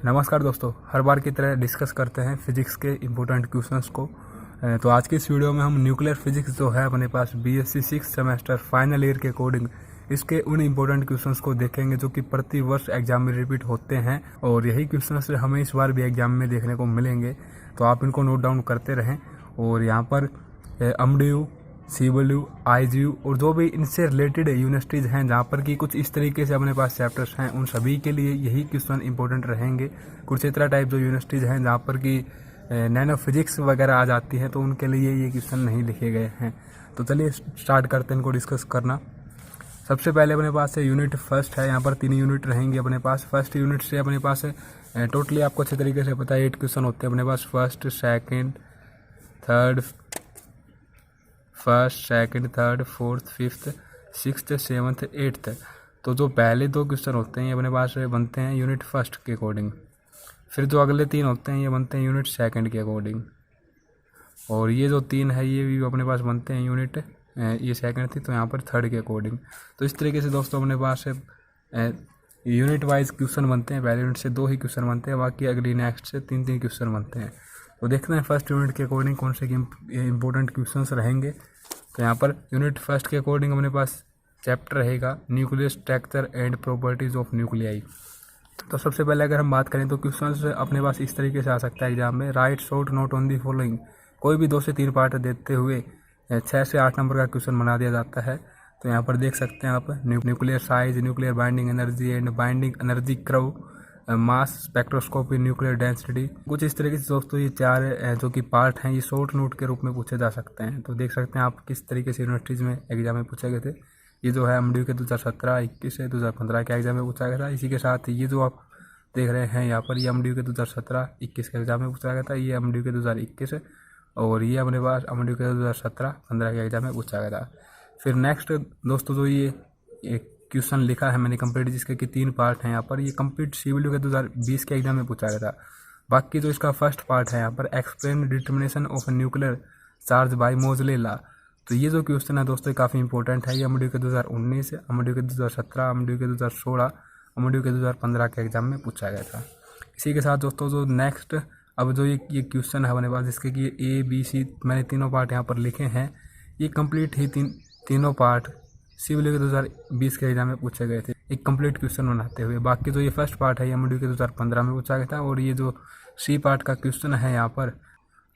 नमस्कार दोस्तों, हर बार की तरह डिस्कस करते हैं फिजिक्स के इम्पोर्टेंट क्वेश्चंस को। तो आज की इस वीडियो में हम न्यूक्लियर फिजिक्स जो है अपने पास बीएससी 6 सेमेस्टर फाइनल ईयर के अकॉर्डिंग इसके उन इम्पोर्टेंट क्वेश्चंस को देखेंगे जो कि प्रति वर्ष एग्जाम में रिपीट होते हैं और यही क्वेश्चंस हमें इस बार भी एग्जाम में देखने को मिलेंगे। तो आप इनको नोट डाउन करते रहें। और यहाँ पर एमडीयू, सीडब्ल्यू, आईजीयू और जो भी इनसे रिलेटेड यूनिवर्सिटीज़ हैं जहाँ पर कि कुछ इस तरीके से अपने पास चैप्टर्स हैं, उन सभी के लिए यही क्वेश्चन इंपॉर्टेंट रहेंगे। कुरुक्षेत्र टाइप जो यूनिवर्सिटीज़ हैं जहाँ पर कि नैनो फिजिक्स वगैरह आ जाती है तो उनके लिए ये क्वेश्चन नहीं लिखे गए हैं। तो चलिए स्टार्ट करते हैं इनको डिस्कस करना। सबसे पहले अपने पास है यूनिट फर्स्ट है। यहाँ पर 3 यूनिट रहेंगे अपने पास। फर्स्ट यूनिट से अपने पास टोटली आपको अच्छे तरीके से पता है 8 क्वेश्चन होते हैं अपने पास। First, second, third, fourth, fifth, sixth, seventh, eighth. तो जो पहले 2 क्वेश्चन होते हैं ये अपने पास बनते हैं यूनिट फर्स्ट के अकॉर्डिंग। फिर जो अगले 3 होते हैं ये बनते हैं यूनिट सेकंड के अकॉर्डिंग। और ये जो 3 है ये भी अपने पास बनते हैं यूनिट, ये सेकंड थी तो यहाँ पर थर्ड के अकॉर्डिंग। तो इस तरीके से दोस्तों अपने पास यूनिट वाइज क्वेश्चन बनते हैं। पहले यूनिट से 2 ही क्वेश्चन बनते हैं, बाकी अगली नेक्स्ट से 3 क्वेश्चन बनते हैं। तो देखते हैं फर्स्ट यूनिट के अकॉर्डिंग कौन से इंपॉर्टेंट क्वेश्चन रहेंगे। तो यहाँ पर यूनिट फर्स्ट के अकॉर्डिंग अपने पास चैप्टर रहेगा nuclear structure and properties of nuclei. तो सबसे पहले अगर हम बात करें तो क्वेश्चंस अपने पास इस तरीके से आ सकता है एग्जाम में। Right short note on the following. कोई भी 2 से 3 पार्ट देते हुए 6 से 8 नंबर का क्वेश्चन बना दिया जाता है। तो यहाँ पर देख सकते हैं आप nuclear size, nuclear binding energy and binding energy curve, mass spectroscopy, nuclear density. कुछ इस तरीके से दोस्तों ये 4 जो कि पार्ट हैं ये शॉर्ट नोट के रूप में पूछे जा सकते हैं। तो देख सकते हैं आप किस तरीके से यूनिवर्सिटीज़ में एग्जाम में पूछे गए थे। ये जो है एमडीयू के 2017, 21 से 2015 के एग्जाम में पूछा गया था। इसी के साथ ये जो आप देख रहे हैं यहाँ पर ये एमडीयू के 2017, 21 के एग्जाम में पूछा गया था। ये एमडीयू के 2021 और ये अपने पास एमडीयू के 2017, 15 के एग्जाम में पूछा गया था। फिर नेक्स्ट दोस्तों जो ये क्वेश्चन लिखा है मैंने कंप्लीट, जिसके कि 3 पार्ट हैं यहाँ पर, ये कंप्लीट सीडब्ल्यू के 2020 के एग्जाम में पूछा गया था। बाकी जो इसका फर्स्ट पार्ट है यहाँ पर explain determination of nuclear charge by मोजले लॉ। तो ये जो क्वेश्चन है दोस्तों काफ़ी इंपॉर्टेंट है। ये एमडीयू के 2019, एमडीयू के 2017, एमडीयू के 2016, एमडीयू के 2015 के एग्जाम में पूछा गया था। इसी के साथ दोस्तों जो नेक्स्ट अब जो ये क्वेश्चन है अपने पास, जिसके कि ए बी सी मैंने 3 पार्ट यहाँ पर लिखे हैं, ये कंप्लीट ही तीनों पार्ट सीडब्ल्यू के 2020 के एग्जाम में पूछे गए थे एक कंप्लीट क्वेश्चन बनाते हुए। बाकी जो ये फर्स्ट पार्ट है ये एमडीयू के 2015 में पूछा गया था। और ये जो सी पार्ट का क्वेश्चन है यहाँ पर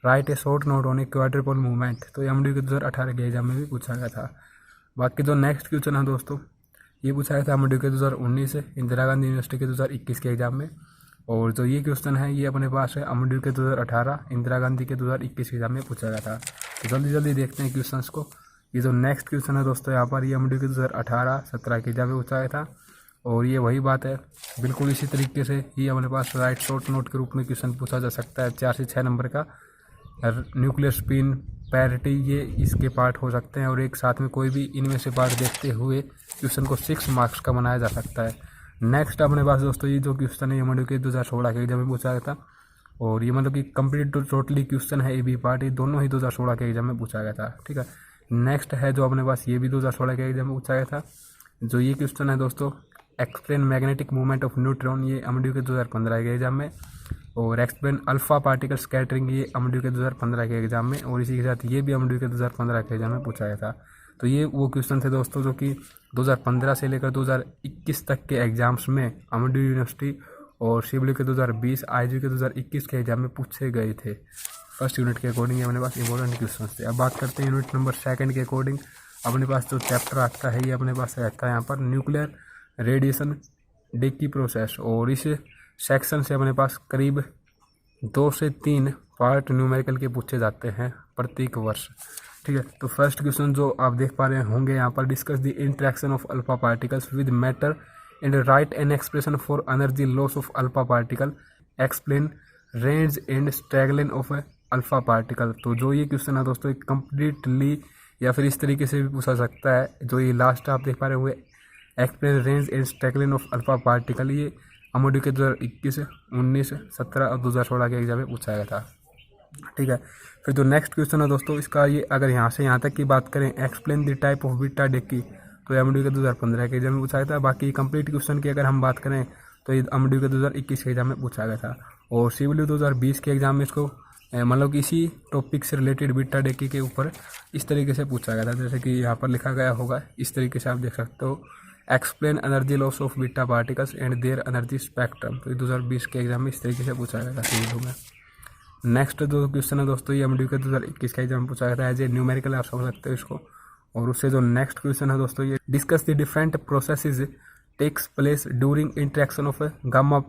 right A short note on A quadruple movement, तो एमडीयू के 2018 के एग्जाम में भी पूछा गया था। बाकी जो नेक्स्ट क्वेश्चन है दोस्तों ये पूछा गया था एमडीयू के 2019 इंदिरा गांधी यूनिवर्सिटी के 2021 के एग्जाम में। और जो ये क्वेश्चन है ये अपने पास है एमडीयू के 2018 इंदिरा गांधी के 2021 के एग्जाम में पूछा गया था। तो जल्दी देखते हैं क्वेश्चंस को। ये जो नेक्स्ट क्वेश्चन है दोस्तों यहाँ पर ये एमडीयू के 2018, 17 के एग्जाम में पूछा गया था। और ये वही बात है, बिल्कुल इसी तरीके से ही अपने पास राइट शॉर्ट नोट के रूप में क्वेश्चन पूछा जा सकता है। 4 से 6 नंबर का न्यूक्लियर स्पिन, पैरिटी, ये इसके पार्ट हो सकते हैं। और एक साथ में कोई भी इनमें से पार्ट देखते हुए क्वेश्चन को 6 मार्क्स का बनाया जा सकता है। नेक्स्ट अपने पास दोस्तों ये जो क्वेश्चन है एमडीयू के 2016 के एग्जाम में पूछा गया था। और ये मतलब कि कंप्लीट टोटली क्वेश्चन है ए बी पार्ट, ये दोनों ही 2016 के एग्जाम में पूछा गया था। ठीक है, नेक्स्ट है जो अपने पास ये भी 2016 के एग्जाम में पूछा गया था। जो ये क्वेश्चन है दोस्तों explain magnetic movement of neutron, ये एमडीयू के 2015 के एग्जाम में। और एक्सप्लेन अल्फा पार्टिकल स्कैटरिंग, ये एमडीयू के 2015 के एग्जाम में। और इसी के साथ ये भी एमडीयू के 2015 के एग्जाम में पूछा गया था। तो ये वो क्वेश्चन थे दोस्तों जो कि 2015 से लेकर 2021 तक के एग्जाम्स में एमडीयू यूनिवर्सिटी और सीडब्ल्यू के 2020, आईजीयू के 2021 के एग्जाम में पूछे गए थे। फर्स्ट यूनिट के अकॉर्डिंग अपने पास इंपॉर्टेंट क्वेश्चन थे। अब बात करते हैं यूनिट नंबर सेकंड के अकॉर्डिंग। अपने पास जो चैप्टर आता है ये अपने पास रहता है यहाँ पर न्यूक्लियर रेडिएशन डिकी प्रोसेस। और इस सेक्शन से अपने पास करीब 2 से 3 पार्ट न्यूमेरिकल के पूछे जाते हैं प्रत्येक वर्ष। ठीक है, तो फर्स्ट क्वेश्चन जो आप देख पा रहे होंगे यहाँ पर, discuss the interaction of alpha particles with matter and right an expression for energy loss of alpha particle, explain range and struggling of alpha particle. तो जो ये क्वेश्चन है दोस्तों कंप्लीटली या फिर इस तरीके से भी पूछा सकता है। जो ये लास्ट आप देख पा रहे हुए explain range and struggling of alpha particle, ये एमडीयू के 2021, 19, 17 और 2016 के एग्जाम में पूछा गया था। ठीक है, फिर जो नेक्स्ट क्वेश्चन है दोस्तों इसका ये अगर यहाँ से यहाँ तक की बात करें, explain the type of beta decay, तो एमडीयू के 2015 के एग्जाम में पूछा गया था। बाकी कंप्लीट क्वेश्चन की अगर हम बात करें तो ये अमडू के 2021 के एग्जाम में पूछा गया था। और CW 2020 के एग्जाम में इसको मतलब कि इसी टॉपिक से रिलेटेड बीटा डेकी के ऊपर इस तरीके से पूछा गया था, जैसे कि यहाँ पर लिखा गया होगा, इस तरीके से आप देख सकते हो, explain energy loss of beta particles and their energy spectrum. तो ये 2020 के एग्जाम में इस तरीके से पूछा गया था CW में। नेक्स्ट जो क्वेश्चन है दोस्तों, ये एमडीक्यू के 2021 का एग्जाम में पूछा गया था, एज ए न्यूमेरिकल आप समझ सकते हो इसको। और उससे जो नेक्स्ट क्वेश्चन है दोस्तों, ये discuss the different processes takes place during interaction of gamma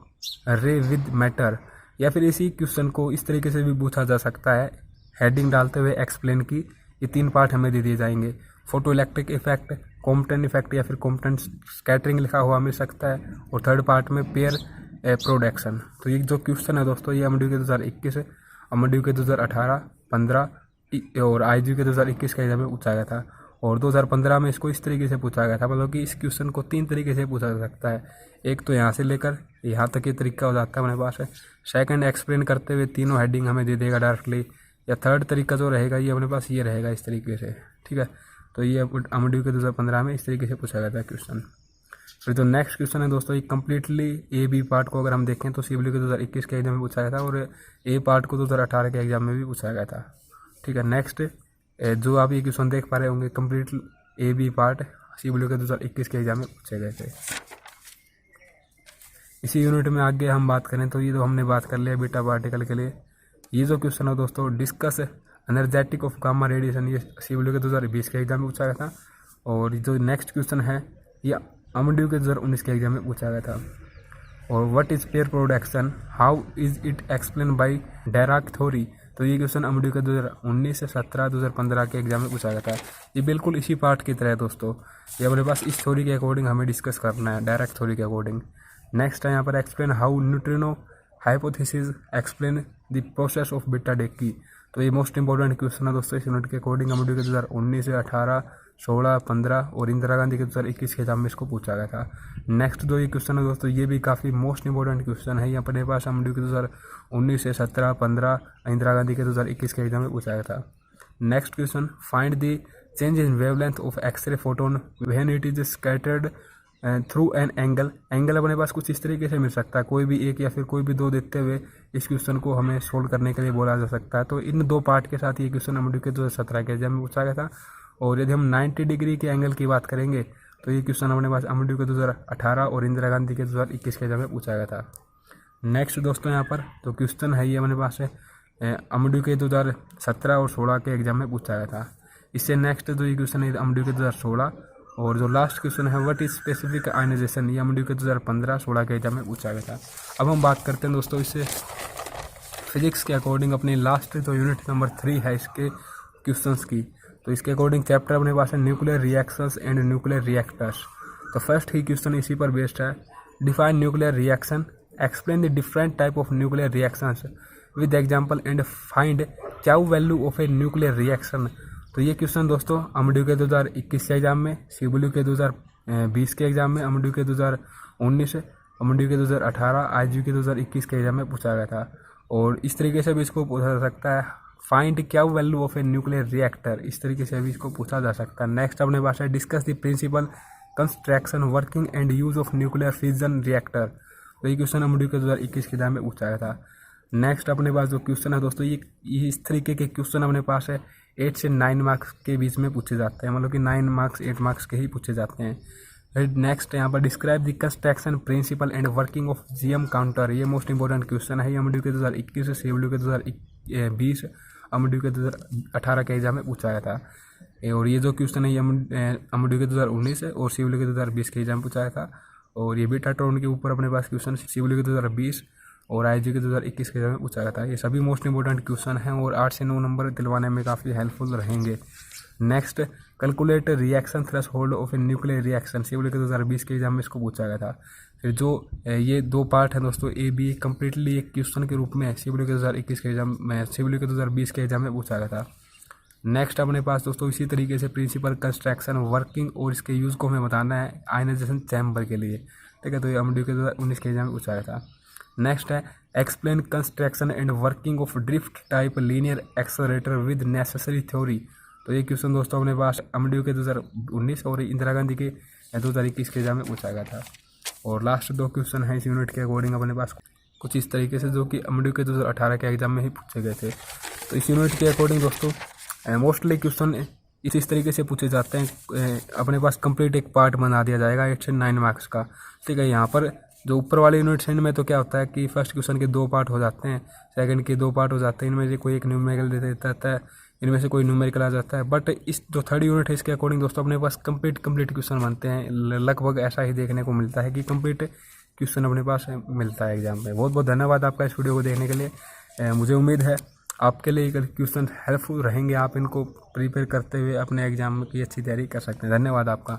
ray with matter. या फिर इसी क्वेश्चन को इस तरीके से भी पूछा जा सकता है, हेडिंग डालते हुए एक्सप्लेन की। ये 3 पार्ट हमें दे दिए जाएंगे, photo electric effect, Compton effect या फिर कॉम्पटन स्कैटरिंग लिखा हुआ मिल सकता है। और थर्ड पार्ट में पेयर प्रोडक्शन। तो ये जो क्वेश्चन है दोस्तों, ये एमडीक्यू के 2021, एमडीक्यू के 2018, 15 और आईजीयू के 2021 का एग्जाम में पूछा गया था। और 2015 में इसको इस तरीके से पूछा गया था, मतलब कि इस क्वेश्चन को 3 तरीके से पूछा जा सकता है। एक तो यहाँ से लेकर यहाँ तक ये तरीका हो जाता है हमारे पास है। सेकंड, एक्सप्लेन करते हुए तीनों हेडिंग हमें दे देगा डायरेक्टली। या थर्ड तरीका जो रहेगा ये अपने पास ये रहेगा इस तरीके से, ठीक है। तो ये एमडीक्यू के 2015 में इस तरीके से पूछा गया था क्वेश्चन। फिर जो नेक्स्ट क्वेश्चन है दोस्तों, ये कम्प्लीटली A-B पार्ट को अगर हम देखें तो CW के 2021 के एग्जाम में पूछा गया था, और A पार्ट को 2018 के एग्जाम में भी पूछा गया था, ठीक है। नेक्स्ट जो आप ये क्वेश्चन देख पा रहे होंगे, कंप्लीट A-B पार्ट CW के 2021 के एग्जाम में पूछे गए थे। इसी यूनिट में आगे हम बात करें तो ये तो हमने बात कर लिया बीटा पार्टिकल के लिए। ये जो क्वेश्चन है दोस्तों, discuss energetic of gamma radiation, ये CW के 2020 के एग्जाम में पूछा गया था। और जो नेक्स्ट क्वेश्चन है ये एमडीक्यू के 2019 के एग्जाम में पूछा गया था। और what is pair production, how is it explain by Dirac theory. तो ये क्वेश्चन एमडीक्यू के 2019 से 17, 2015 के एग्जाम में पूछा गया था। ये बिल्कुल इसी पार्ट की तरह है दोस्तों, ये अपने पास इस थ्योरी के अकॉर्डिंग हमें डिस्कस करना है, डायरेक्ट थ्योरी के अकॉर्डिंग। नेक्स्ट है यहाँ पर explain how neutrino hypothesis explain the process of beta decay. तो ये मोस्ट इंपॉर्टेंट क्वेश्चन है दोस्तों इस यूनिट के अकॉर्डिंग। एमडीक्यू के 2019 से 18, 16, 15 और इंदिरा गांधी के 2021 के एग्जाम में इसको पूछा गया था। नेक्स्ट जो ये क्वेश्चन है दोस्तों, ये भी काफ़ी मोस्ट इंपॉर्टेंट क्वेश्चन है। ये अपने पास एमडीक्यू के 2019 से 17, 15 इंदिरा गांधी के 2021 के एग्जाम में पूछा गया था। Next question, find the change in wavelength of x ray photon when it is scattered through an angle. Angle अपने पास कुछ इस तरीके से मिल सकता है, कोई भी एक या फिर कोई भी 2 देते हुए इस क्वेश्चन को हमें सोल्व करने के लिए बोला जा सकता है। तो इन 2 पार्ट के साथ ये क्वेश्चन एमडीक्यू के 2017 के एग्जाम में पूछा गया था। और यदि हम 90 डिग्री के एंगल की बात करेंगे तो ये क्वेश्चन अपने पास एमडीक्यू के 2018 और इंदिरा गांधी के 2021 के एग्जाम में पूछा गया था। नेक्स्ट दोस्तों यहाँ पर तो क्वेश्चन है ये अपने पास है एमडीक्यू के 2017 और 16 के एग्जाम में पूछा गया था। इससे नेक्स्ट जो ये क्वेश्चन है एमडीक्यू के 2016, और जो लास्ट क्वेश्चन है व्हाट इज स्पेसिफिक आयनाइजेशन, ये एमडीक्यू के 2015, 16 के एग्जाम में पूछा गया था। अब हम बात करते हैं दोस्तों इससे फिजिक्स के अकॉर्डिंग अपनी लास्ट जो यूनिट नंबर 3 है इसके क्वेश्चंस की। तो इसके अकॉर्डिंग चैप्टर अपने पास है nuclear reactions and nuclear reactors. तो फर्स्ट ही क्वेश्चन इसी पर बेस्ड है, define nuclear reaction, explain the different type of nuclear reactions with example and find Q value of a nuclear reaction. तो ये क्वेश्चन दोस्तों एमडीक्यू के 2021 के एग्जाम में, CW के 2020 के एग्जाम में, एमडीक्यू के 2019, एमडीक्यू के 2018, आईजीयू के 2021 के एग्जाम में पूछा गया था। और इस तरीके से भी इसको पूछा जा सकता है, फाइंड क्या value of a nuclear reactor, इस तरीके से भी इसको पूछा जा सकता है। नेक्स्ट अपने पास है discuss the principle construction working and use of nuclear fission reactor. तो ये क्वेश्चन एमडीक्यू के 2021 के एग्जाम में पूछा गया था। नेक्स्ट अपने पास जो क्वेश्चन है दोस्तों, ये इस तरीके के क्वेश्चन अपने पास है 8 से 9 मार्क्स के बीच में पूछे जाते हैं, मतलब कि 9 मार्क्स 8 मार्क्स के ही पूछे जाते हैं। फिर नेक्स्ट यहाँ पर describe the construction principle and working of GM counter, ये मोस्ट इंपॉर्टेंट क्वेश्चन है। ये एमडीक्यू के 2021 से CW के 2020, एमडीक्यू के 2018 के एग्जाम में पूछा गया था। और ये जो क्वेश्चन है ये एमडीक्यू के 2019 और CW के 2020 के एग्जाम में पूछा गया था। और ये बीटाट्रॉन के ऊपर अपने पास क्वेश्चन CW के 2020 और आईजीयू के 2021 के एग्जाम में पूछा गया था। ये सभी मोस्ट इंपॉर्टेंट क्वेश्चन हैं और 8 से 9 नंबर दिलवाने में काफ़ी हेल्पफुल रहेंगे। Next, calculate reaction threshold of a nuclear reaction, CW के 2020 के एग्जाम में इसको पूछा गया था। फिर जो ये 2 पार्ट है दोस्तों A-B कम्प्लीटली एक क्वेश्चन के रूप में CW के 2021 के एग्जाम में, CW के 2020 के एग्जाम में पूछा गया था। नेक्स्ट अपने पास दोस्तों इसी तरीके से प्रिंसिपल कंस्ट्रक्शन वर्किंग और इसके यूज़ को हमें बताना है आयनाइजेशन चैम्बर के लिए, ठीक है। तो ये एमडीक्यू के 2019 के एग्जाम में पूछा गया था। नेक्स्ट है explain construction and working of drift type linear accelerator with necessary theory. तो ये क्वेश्चन दोस्तों अपने पास एमडीक्यू के 2019 और इंदिरा गांधी के 2021 के एग्जाम में पूछा गया था। और लास्ट 2 क्वेश्चन हैं इस यूनिट के अकॉर्डिंग अपने पास कुछ इस तरीके से, जो कि एमडीयू के 2018 के एग्जाम में ही पूछे गए थे। तो इस यूनिट के अकॉर्डिंग दोस्तों मोस्टली क्वेश्चन इस तरीके से पूछे जाते हैं। अपने पास कंप्लीट एक पार्ट बना दिया जाएगा 8 से 9 मार्क्स का, ठीक है। यहाँ पर जो ऊपर वाले यूनिट में तो क्या होता है कि फर्स्ट क्वेश्चन के 2 पार्ट हो जाते हैं, सेकंड के 2 पार्ट हो जाते हैं, इनमें से कोई एक न्यूमेरिकल दे देता है, इनमें से कोई न्यूमेरिकल आ जाता है। बट इस जो थर्ड यूनिट है इसके अकॉर्डिंग दोस्तों अपने पास कंप्लीट क्वेश्चन बनते हैं। लगभग ऐसा ही देखने को मिलता है कि कंप्लीट क्वेश्चन अपने पास मिलता है एग्जाम में। बहुत बहुत धन्यवाद आपका इस वीडियो को देखने के लिए। मुझे उम्मीद है आपके लिए क्वेश्चन हेल्पफुल रहेंगे, आप इनको प्रिपेयर करते हुए अपने एग्जाम की अच्छी तैयारी कर सकते हैं। धन्यवाद आपका।